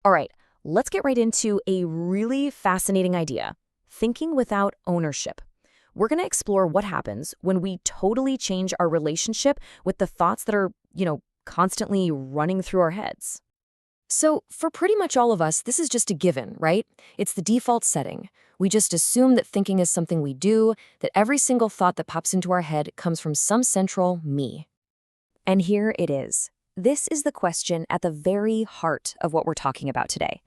All right, let's get right into a really fascinating idea: thinking without ownership. We're going to explore what happens when we totally change our relationship with the thoughts that are, constantly running through our heads. So, for pretty much all of us, this is just a given, right? It's the default setting. We just assume that thinking is something we do, that every single thought that pops into our head comes from some central me. And here it is. This is the question at the very heart of what we're talking about today.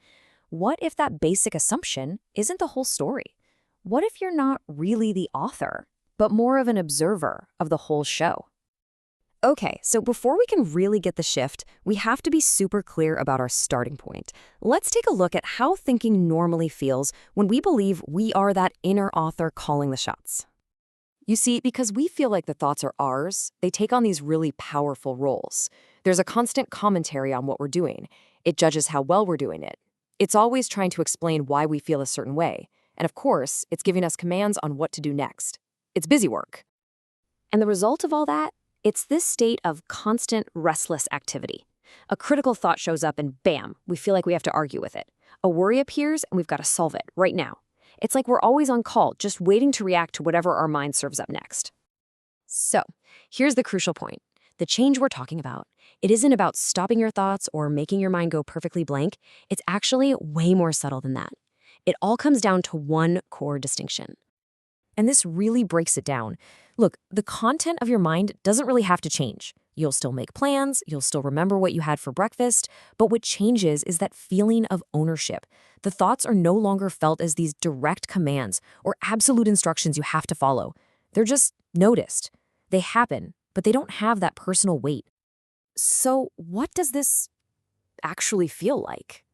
What if that basic assumption isn't the whole story? What if you're not really the author, but more of an observer of the whole show? Okay, so before we can really get the shift, we have to be super clear about our starting point. Let's take a look at how thinking normally feels when we believe we are that inner author calling the shots. You see, because we feel like the thoughts are ours, they take on these really powerful roles. There's a constant commentary on what we're doing. It judges how well we're doing it. It's always trying to explain why we feel a certain way. And of course, it's giving us commands on what to do next. It's busy work. And the result of all that? It's this state of constant restless activity. A critical thought shows up and bam, we feel like we have to argue with it. A worry appears and we've got to solve it right now. It's like we're always on call, just waiting to react to whatever our mind serves up next. So, here's the crucial point. The change we're talking about, it isn't about stopping your thoughts or making your mind go perfectly blank. It's actually way more subtle than that. It all comes down to one core distinction. And this really breaks it down. Look, the content of your mind doesn't really have to change. You'll still make plans, you'll still remember what you had for breakfast, but what changes is that feeling of ownership. The thoughts are no longer felt as these direct commands or absolute instructions you have to follow. They're just noticed. They happen, but they don't have that personal weight. So what does this actually feel like?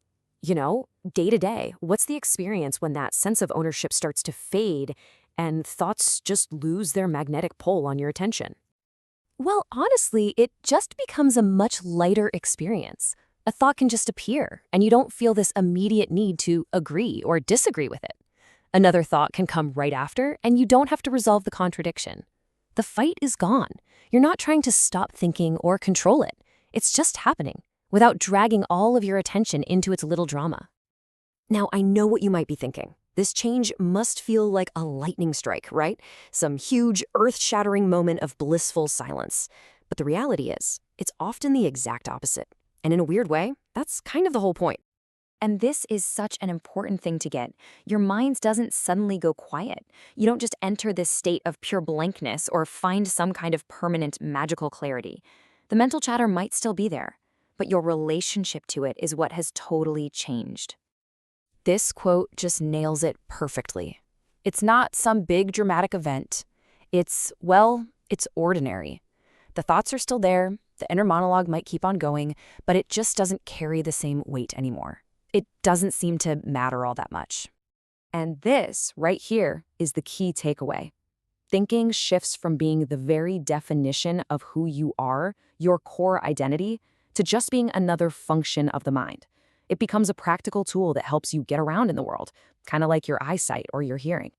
Day to day, what's the experience when that sense of ownership starts to fade and thoughts just lose their magnetic pull on your attention? Well, honestly, it just becomes a much lighter experience. A thought can just appear, and you don't feel this immediate need to agree or disagree with it. Another thought can come right after, and you don't have to resolve the contradiction. The fight is gone. You're not trying to stop thinking or control it. It's just happening, without dragging all of your attention into its little drama. Now, I know what you might be thinking. This change must feel like a lightning strike, right? Some huge, earth-shattering moment of blissful silence. But the reality is, it's often the exact opposite. And in a weird way, that's kind of the whole point. And this is such an important thing to get. Your mind doesn't suddenly go quiet. You don't just enter this state of pure blankness or find some kind of permanent magical clarity. The mental chatter might still be there, but your relationship to it is what has totally changed. This quote just nails it perfectly. It's not some big dramatic event. It's ordinary. The thoughts are still there, the inner monologue might keep on going, but it just doesn't carry the same weight anymore. It doesn't seem to matter all that much. And this, right here, is the key takeaway. Thinking shifts from being the very definition of who you are, your core identity, to just being another function of the mind. It becomes a practical tool that helps you get around in the world, kind of like your eyesight or your hearing.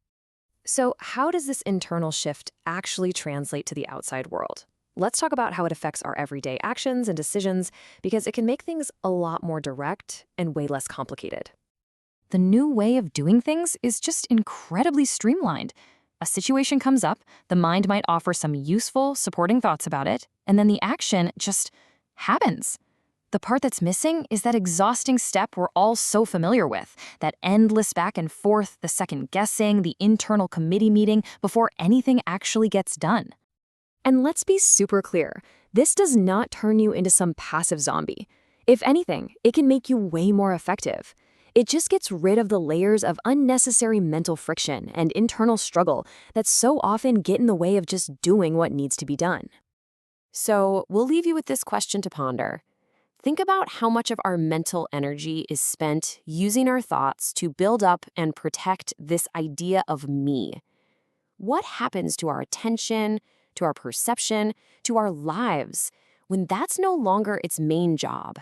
So how does this internal shift actually translate to the outside world? Let's talk about how it affects our everyday actions and decisions, because it can make things a lot more direct and way less complicated. The new way of doing things is just incredibly streamlined. A situation comes up, the mind might offer some useful, supporting thoughts about it, and then the action just happens. The part that's missing is that exhausting step we're all so familiar with, that endless back and forth, the second guessing, the internal committee meeting before anything actually gets done. And let's be super clear, this does not turn you into some passive zombie. If anything, it can make you way more effective. It just gets rid of the layers of unnecessary mental friction and internal struggle that so often get in the way of just doing what needs to be done. So we'll leave you with this question to ponder. Think about how much of our mental energy is spent using our thoughts to build up and protect this idea of me. What happens to our attention, to our perception, to our lives when that's no longer its main job?